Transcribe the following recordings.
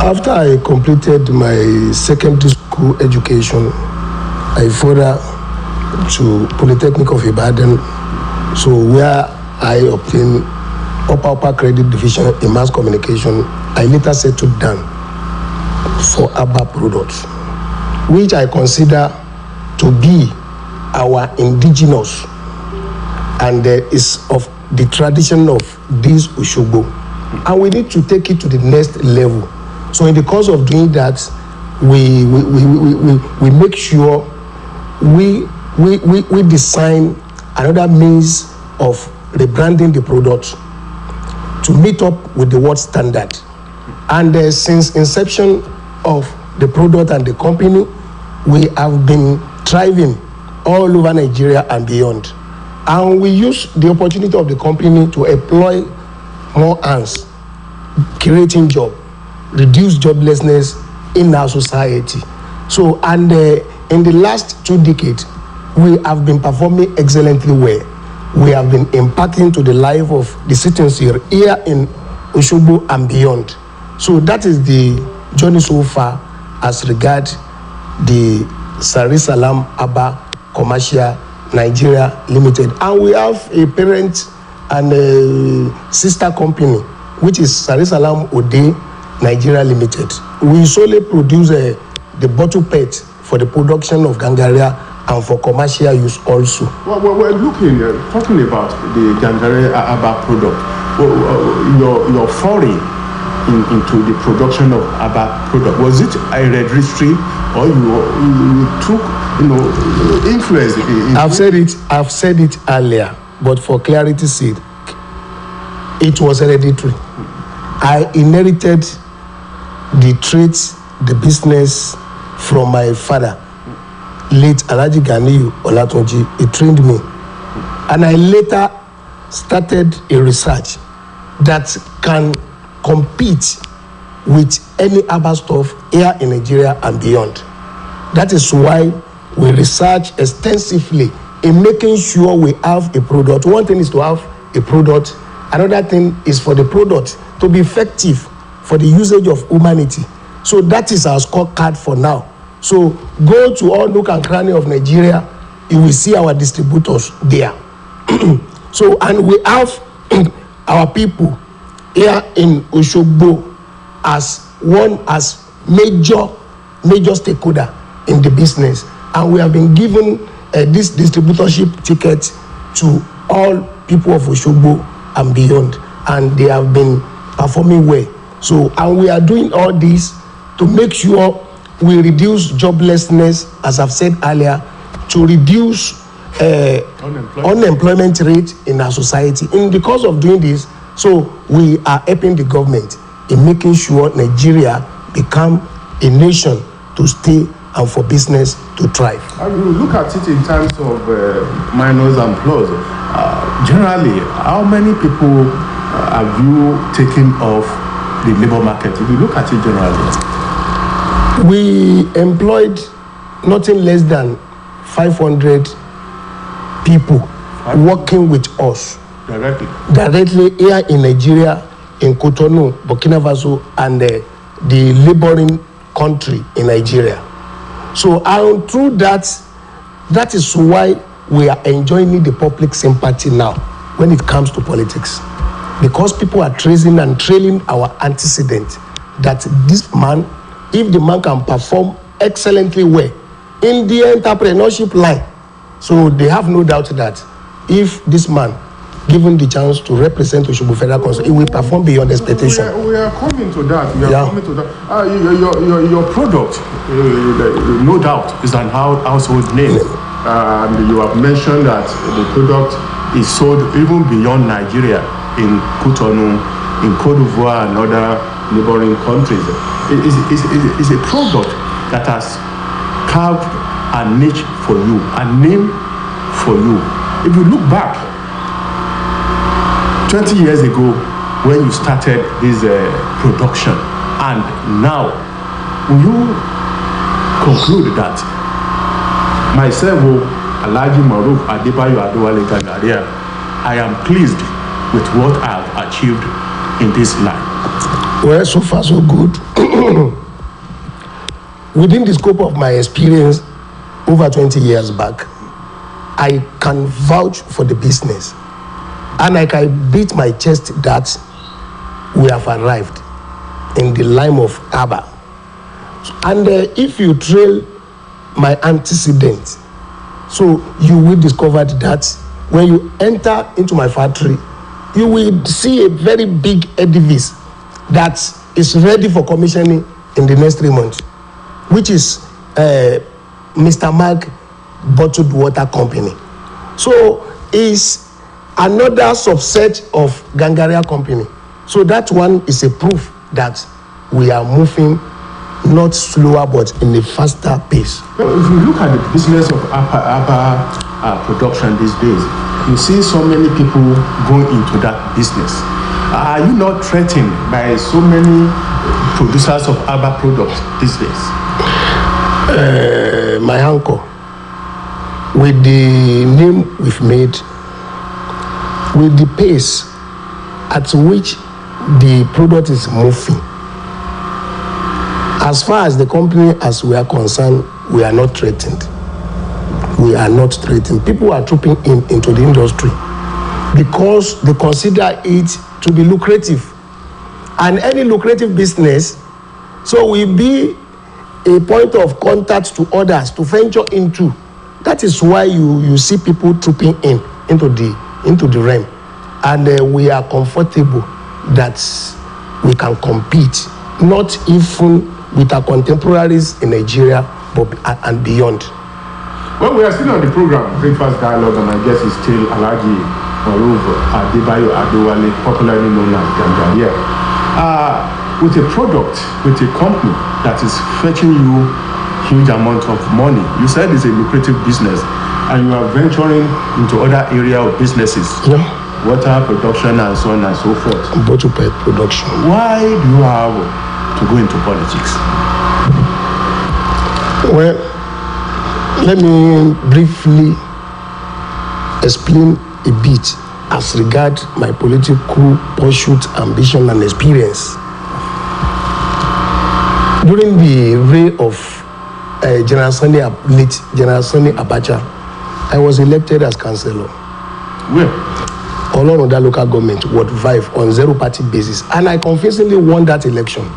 After I completed my secondary school education, I further to Polytechnic of Ibadan, so where I obtained upper credit division in mass communication. I later settled down for ABBA products, which I consider to be our indigenous and is of the tradition of this Osogbo, and we need to take it to the next level. So in the course of doing that, we make sure we design another means of rebranding the product to meet up with the world standard. And since inception of the product and the company, we have been thriving all over Nigeria and beyond. And we use the opportunity of the company to employ more hands, creating job, reduce joblessness in our society. So, and in the last 2 decades, we have been performing excellently well. We have been impacting to the life of the citizens here in Osogbo and beyond. So that is the journey so far as regard the Sari Salam Abba Commercial Nigeria Limited. And we have a parent and a sister company, which is Sari Salam Ode Nigeria Limited. We solely produce the bottle PET for the production of Gangaria and for commercial use also. Well, we're talking about the Gangaria Abba product. Your foray into the production of ABBA product, was it a registry or you took influence? I've said it earlier, but for clarity's sake, it was hereditary. I inherited the traits, the business from my father, late Alhaji Ganiyu Olatunji. He trained me, and I later started a research that can compete with any other stuff here in Nigeria and beyond. That is why we research extensively in making sure we have a product. One thing is to have a product. Another thing is for the product to be effective for the usage of humanity. So that is our scorecard for now. So go to all nook and cranny of Nigeria, you will see our distributors there. So, and we have our people here in Osogbo as major stakeholder in the business, and we have been given this distributorship ticket to all people of Osogbo and beyond, and they have been performing well. So, and we are doing all this to make sure we reduce joblessness, as I've said earlier, to reduce unemployment rate in our society. In the course of doing this, so we are helping the government in making sure Nigeria become a nation to stay and for business to thrive. I will look at it in terms of minus and plus. Generally, how many people have you taken off the labor market? If you look at it generally, we employed nothing less than 500 people working with us directly here in Nigeria, in Cotonou, Burkina Faso, and the laboring country in Nigeria. So through that is why we are enjoying the public sympathy now when it comes to politics, because people are tracing and trailing our antecedent that this man, if the man can perform excellently well in the entrepreneurship line, so they have no doubt that if this man given the chance to represent Osogbo Federal Council, he will perform beyond expectation. We are coming to that. Coming to that. Your product, no doubt, is an household name. And you have mentioned that the product is sold even beyond Nigeria, in Cotonou, in Côte d'Ivoire, and other neighboring countries. It's a product that has carved a niche for you, a name for you. If you look back 20 years ago when you started this production, and now, will you conclude that myself, Alhaji Maruf Adebayo Adewale Gangaria, I am pleased with what I have achieved in this life? Well, so far so good. Within the scope of my experience over 20 years back, I can vouch for the business. And I can beat my chest that we have arrived in the line of Abba. And if you trail my antecedents, so you will discover that when you enter into my factory, you will see a very big edifice that is ready for commissioning in the next 3 months, which is Mr. Mark Bottled Water Company. So it's another subset of Gangaria Company. So that one is a proof that we are moving not slower but in a faster pace. Well, if you look at the business of ABBA production these days, you see so many people going into that business. Are you not threatened by so many producers of ABBA products these days? My uncle, with the name we've made, with the pace at which the product is moving, as far as the company as we are concerned, we are not threatened. We are not threatened. People are trooping into the industry because they consider it to be lucrative. And any lucrative business, so will be a point of contact to others to venture into. That is why you see people trooping into the realm. And we are comfortable that we can compete, not even with our contemporaries in Nigeria, but and beyond. Well, we are still on the program, Breakfast Dialogue, and my guest is still Alhaji Maruf Adebayo Adewale, popularly known as Gangaria. With a product, with a company that is fetching you huge amount of money, you said it's a lucrative business, and you are venturing into other area of businesses. Yeah. Water production and so on and so forth. Bottle pet production. Why do you have to go into politics? Well, let me briefly explain a bit as regard my political pursuit, ambition, and experience. During the reign of late General Sani Abacha, I was elected as councillor. Where? Along that local government, Ward 5, on zero-party basis, and I convincingly won that election.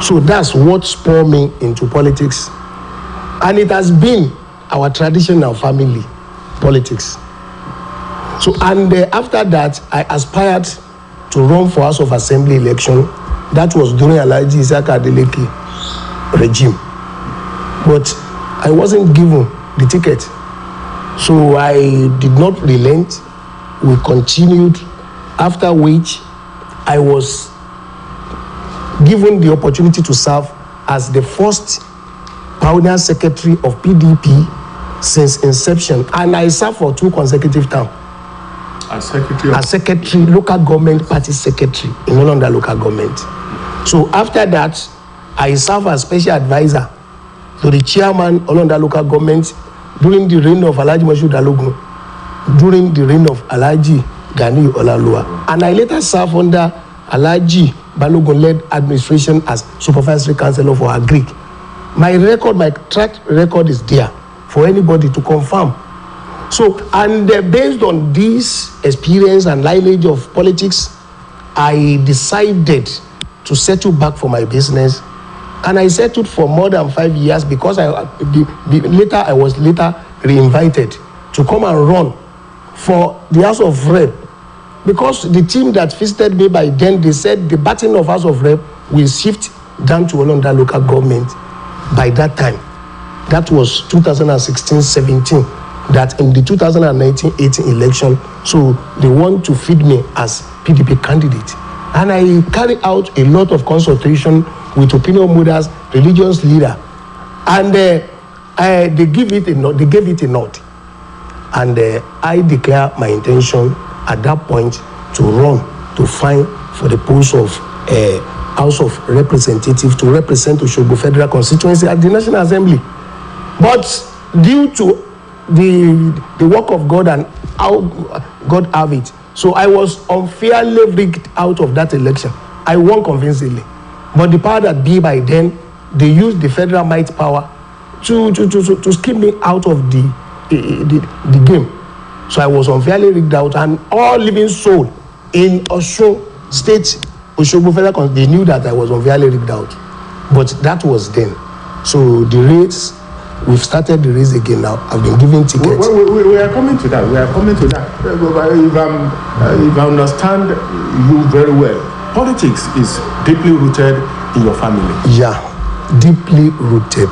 So that's what spurred me into politics, and it has been our traditional family politics. So, and after that, I aspired to run for House of Assembly election. That was during Alhaji Isaka Adeleke regime, but I wasn't given the ticket, so I did not relent. We continued, after which I was given the opportunity to serve as the first pioneer secretary of PDP since inception, and I served for 2 consecutive terms. As secretary? As secretary, local government party secretary in Olonda local government. So after that, I served as special advisor to the chairman Olonda local government during the reign of Alhaji Moshood Alogun, during the reign of Alhaji Gani Olaoluwa, and I later served under Alhaji Balogun-led administration as supervisory councillor for Agric. My record, my track record is there for anybody to confirm. So, and based on this experience and lineage of politics, I decided to settle back for my business, and I settled for more than 5 years because I was later re-invited to come and run for the House of Rep, because the team that visited me by then, they said the baton of House of Rep will shift down to Olonda local government by that time. That was 2016-17, that in the 2019-18 election, so they want to feed me as PDP candidate. And I carried out a lot of consultation with opinion leaders, religious leaders, and they gave it a nod. And I declare my intention at that point to run, to fight for the post of House of Representatives to represent Osogbo Federal Constituency at the National Assembly. But due to the work of God and how God have it, so I was unfairly rigged out of that election. I won convincingly. But the power that be by then, they used the federal might power to skip me out of the game. So I was unfairly rigged out, and all living soul in Osun State, Osogbo Federal, they knew that I was unfairly rigged out. But that was then. So the race, we've started the race again now. I've been giving tickets. We are coming to that. If I understand you very well, politics is deeply rooted in your family. Yeah, deeply rooted.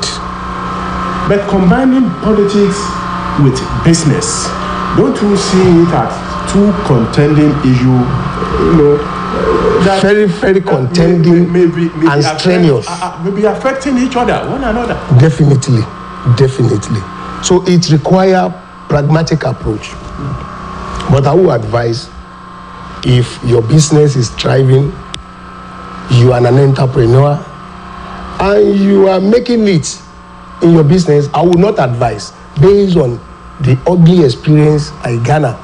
But combining politics with business, don't you see it as two contending issues? That very, very contending maybe and strenuous. Maybe affecting each other, one another. Definitely. So it requires pragmatic approach. But I would advise, if your business is thriving, you are an entrepreneur, and you are making it in your business, I would not advise, based on the ugly experience I garner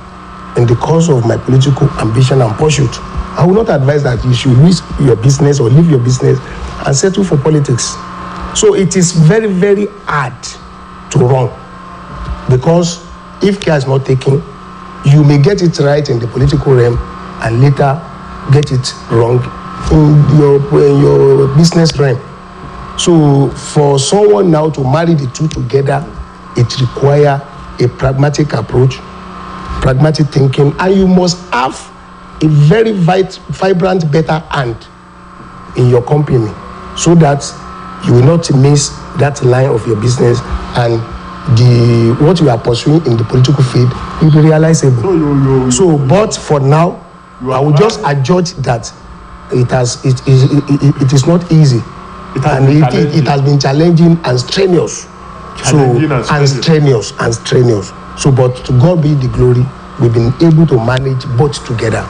in the course of my political ambition and pursuit, I would not advise that you should risk your business or leave your business and settle for politics. So it is very, very hard to run, because if care is not taken, you may get it right in the political realm and later get it wrong in your business realm. So for someone now to marry the two together, it requires a pragmatic approach, pragmatic thinking, and you must have a very vibrant, better hand in your company, so that you will not miss that line of your business, and what you are pursuing in the political field will be realizable. But for now, I will just adjudge that it is not easy. It has been challenging and strenuous. Strenuous. So, but to God be the glory, we've been able to manage both together.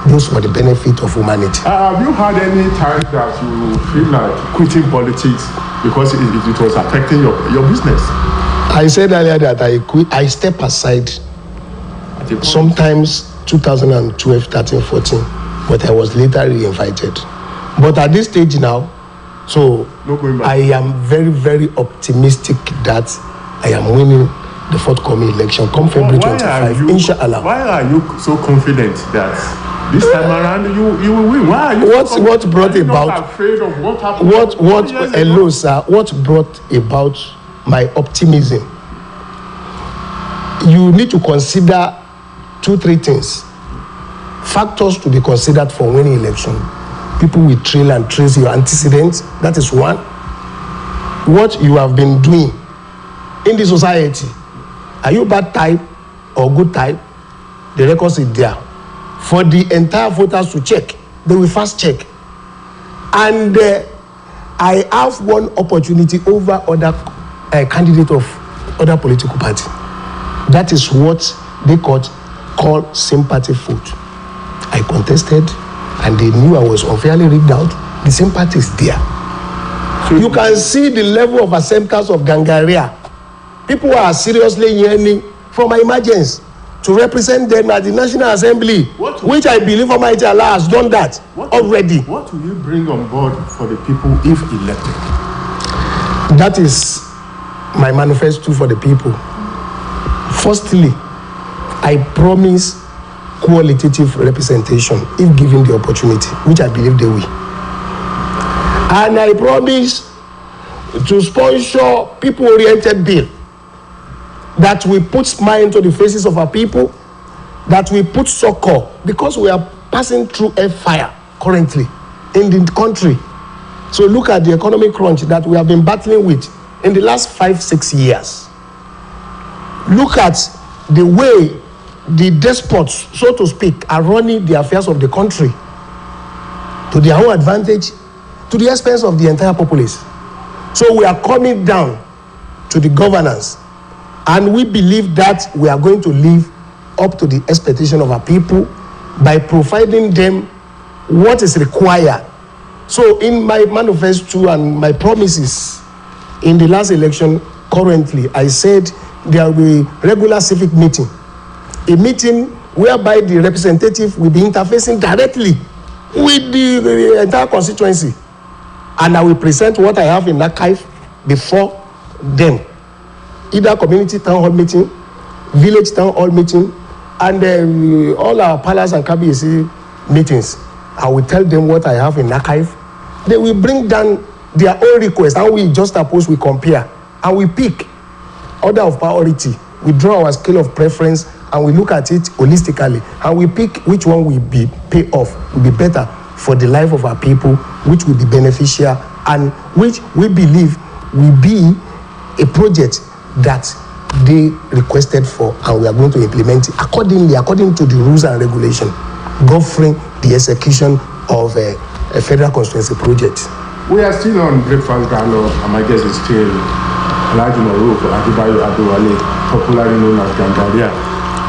Those for the benefit of humanity. Have you had any time that you feel like quitting politics because it was affecting your business? I said earlier that I step aside sometimes 2012, 13, 14, but I was later re-invited. But at this stage now, so I am very, very optimistic that I am winning the forthcoming election come February 25, inshallah. Why are you so confident that this time around you will win? Why are you what brought about? Not afraid of what happened? Hello, sir. What brought about my optimism? You need to consider 2-3 things, factors to be considered for winning election. People will trail and trace your antecedents. That is one. What you have been doing in the society. Are you bad type or good type? The records is there. For the entire voters to check, they will first check. And I have one opportunity over other candidates of other political party. That is what they call sympathy vote. I contested, and they knew I was unfairly rigged out. The sympathy is there. So you can see the level of acceptance of Gangaria. People are seriously yearning for my emergence to represent them at the National Assembly, which I believe Almighty Allah has done that already. What will you bring on board for the people if elected? That is my manifesto for the people. Firstly, I promise qualitative representation if given the opportunity, which I believe they will. And I promise to sponsor people-oriented bill that will put smile into the faces of our people, that will put succor, because we are passing through a fire currently in the country. So look at the economic crunch that we have been battling with in the last 5-6 years. Look at the way the despots, so to speak, are running the affairs of the country to their own advantage, to the expense of the entire populace. So we are coming down to the governance, and we believe that we are going to live up to the expectation of our people by providing them what is required. So in my manifesto and my promises in the last election, currently, I said there will be regular civic meeting, a meeting whereby the representative will be interfacing directly with the entire constituency, and I will present what I have in archive before them, either community town hall meeting, village town hall meeting, and all our palace and KBC meetings. I will tell them what I have in archive. They will bring down their own request, and we just oppose, we compare, and we pick order of priority. We draw our scale of preference, and we look at it holistically, and we pick which one will be pay off, will be better for the life of our people, which will be beneficial, and which we believe will be a project that they requested for, and we are going to implement it according to the rules and regulation governing the execution of a federal constituency project. We are still on breakfast dialogue, and my guest is still Alhaji Maruf Adebayo Adewale, popularly known as Gangaria.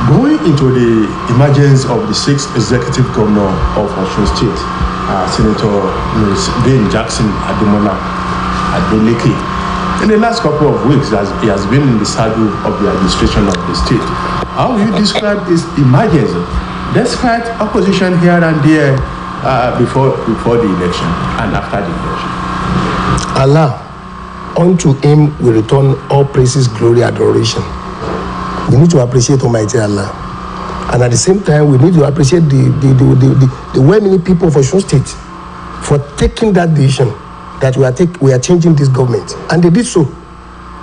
Going into the emergence of the 6th executive governor of Osun State, Senator Ms. Ben Jackson Ademola Adeleke. In the last couple of weeks, he has been in the saddle of the administration of the state. How do you describe his emergence, despite opposition here and there before the election and after the election? Allah, unto him we return all praises, glory, adoration. We need to appreciate Almighty Allah, and at the same time we need to appreciate the well-meaning people of Osun State for taking that decision that we are changing this government, and they did so.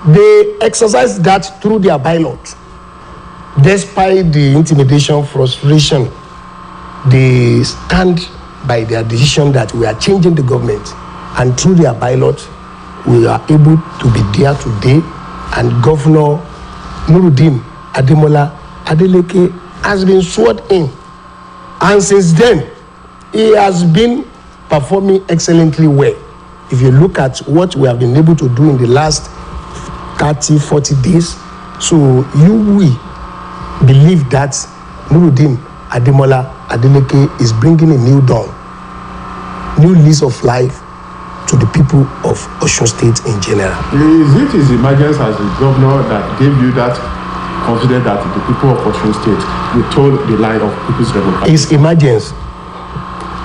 They exercised that through their ballot. Despite the intimidation, frustration, they stand by their decision that we are changing the government, and through their ballot we are able to be there today, and Governor Nuruddin Ademola Adeleke has been sworn in, and since then he has been performing excellently well. If you look at what we have been able to do in the last 30-40 days, so you will believe that Nuruddin Ademola Adeleke is bringing a new dawn, new lease of life to the people of Osun State in general. Is it his emergence as the governor that gave you that confidence that the people of Osun State will toe the line of People's Democratic? His emergence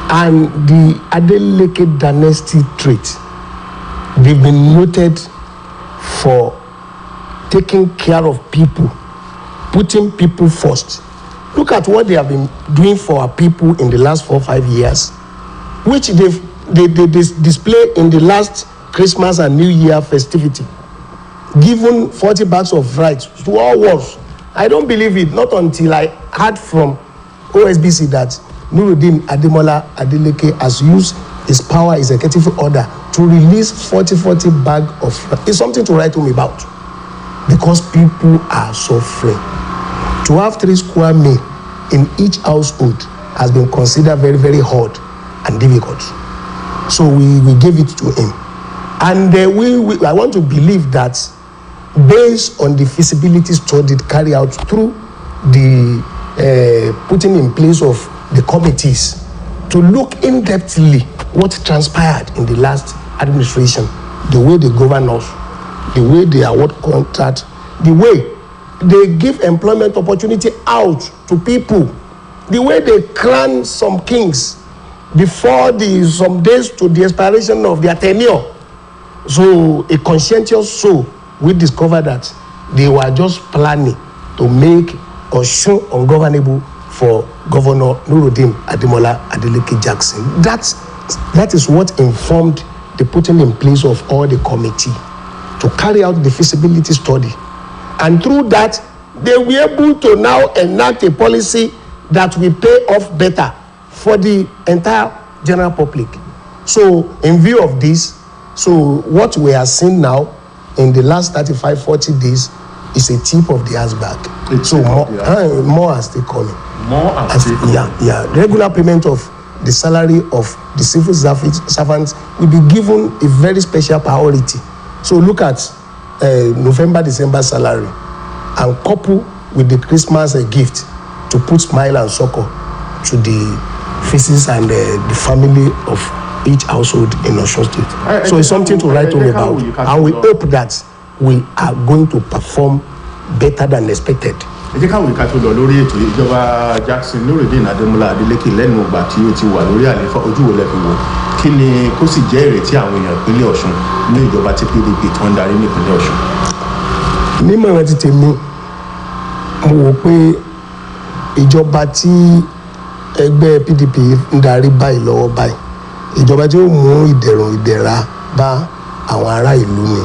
and the Adeleke dynasty trait, they've been noted for taking care of people, putting people first. Look at what they have been doing for our people in the last 4 or 5 years, which they display in the last Christmas and New Year festivity, given 40 bags of rice to all wards. I don't believe it, not until I heard from Osbc that Nuruddin Ademola Adeleke has used his power, his executive order, to release 40 bag of rice. It's something to write home about, because people are suffering. To have 3 square meals in each household has been considered very, very hard and difficult. So we gave it to him. And I want to believe that based on the feasibility study carried out through the putting in place of the committees to look in-depthly what transpired in the last administration, the way they govern us, the way they award contract, the way they give employment opportunity out to people, the way they crown some kings before some days to the expiration of their tenure. So a conscientious soul will discover that they were just planning to make Osun ungovernable for Governor Nuruddin Ademola Adeleke Jackson. That is what informed the putting in place of all the committee to carry out the feasibility study. And through that, they were able to now enact a policy that will pay off better for the entire general public. So in view of this, so what we are seeing now in the last 35-40 days is a tip of the iceberg. So more as they call it. More as they call it. Yeah. Regular payment of the salary of the civil servants will be given a very special priority. So look at November, December salary, and couple with the Christmas gift to put smile and succor to the faces and the family of each household in Osun State. So it's something to write home about, and we hope that we are going to perform better than expected ẹ jẹ́ káwọn ìka tó lọ lórí ètò ìjọba Jackson Nurudeen Adémọ́lá Adélékè lẹ́nu ìgbà tí ó ti wà lórí àlééfà ojú wo lẹ́fi wò kí ni kó sì jẹ́ ìrètí àwọn èèyàn ìpínlẹ̀ Ọ̀ṣun ní ìjọba tí PDP tó ń darí ní ìpínlẹ̀ Ọ̀ṣun. nímọ̀ràn ti tèmi mo wò pé ìjọba tí ẹgbẹ́ PDP ń darí báyìí lọ́wọ́ báyìí ìjọba tí ó mú ìdẹ̀ra bá àwọn ará ìlú ni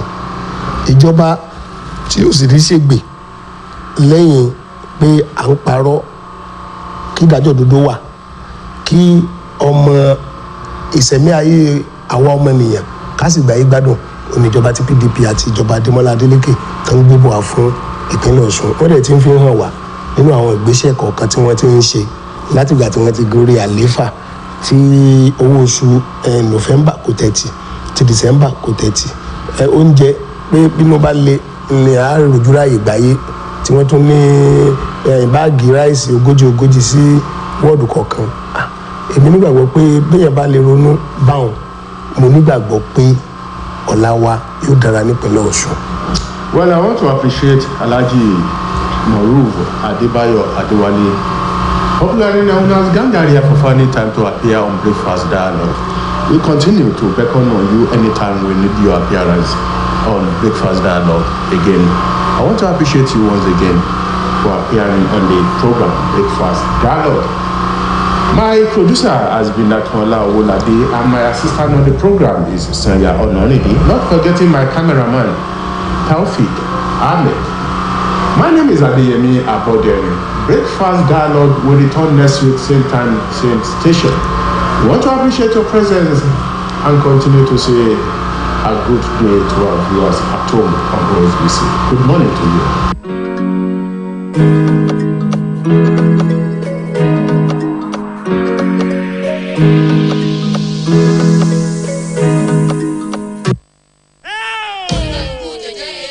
ìjọba tí ó sì rí ṣègbè lẹ́yìn pé à ń parọ́ kí ìdájọ́ òdodo wà kí ọmọ ìṣẹ̀mí ayé àwa ọmọnìyàn ká sì gbà yí gbádùn oníjọba tí PDP àti ìjọba Adémọ́lá Adélékè tó ń gbébọ̀ wá fún ìpínlẹ̀ Ọ̀ṣun wọ́n dẹ̀ ti ń fi hàn wá nínú àwọn ìgbésẹ̀ kọ̀ọ̀kan tí wọ́n ti ń ṣe látìgbà tí wọ́n ti gorí àlééfà tí owó oṣù November kò tẹ̀tì ti December kò tẹ̀tì oúnjẹ pé bínú bá le ní àáròjú ráàyè gbáyé tí wọ́n tún ní báàgì ráìsì ogójì sí wọ́ọ̀dù kọ̀ọ̀kan èmi nígbàgbọ́ pé bẹ́yẹn bá lè ronú báwọn mo nígbàgbọ́ pé ọ̀la wa yóò dára nípínlẹ̀ Ọ̀ṣun. Well, I want to appreciate Alhaji Moruf Adebayo Adewale, popularly known as Gangaria, for finding time to appear on Breakfast Dialogue. We continue to beckon on you anytime we need your appearance on Breakfast Dialogue again. I want to appreciate you once again for appearing on the program Breakfast Dialogue. My producer has been Atola Owolade, and my assistant on the program is Sanya Ononidi. Not forgetting my cameraman, Taufik Ahmed. My name is Adeyemi Abodere. Breakfast Dialogue will return next week, same time, same station. We want to appreciate your presence and continue to say a good day to our viewers at home on Osbc. Good morning to you.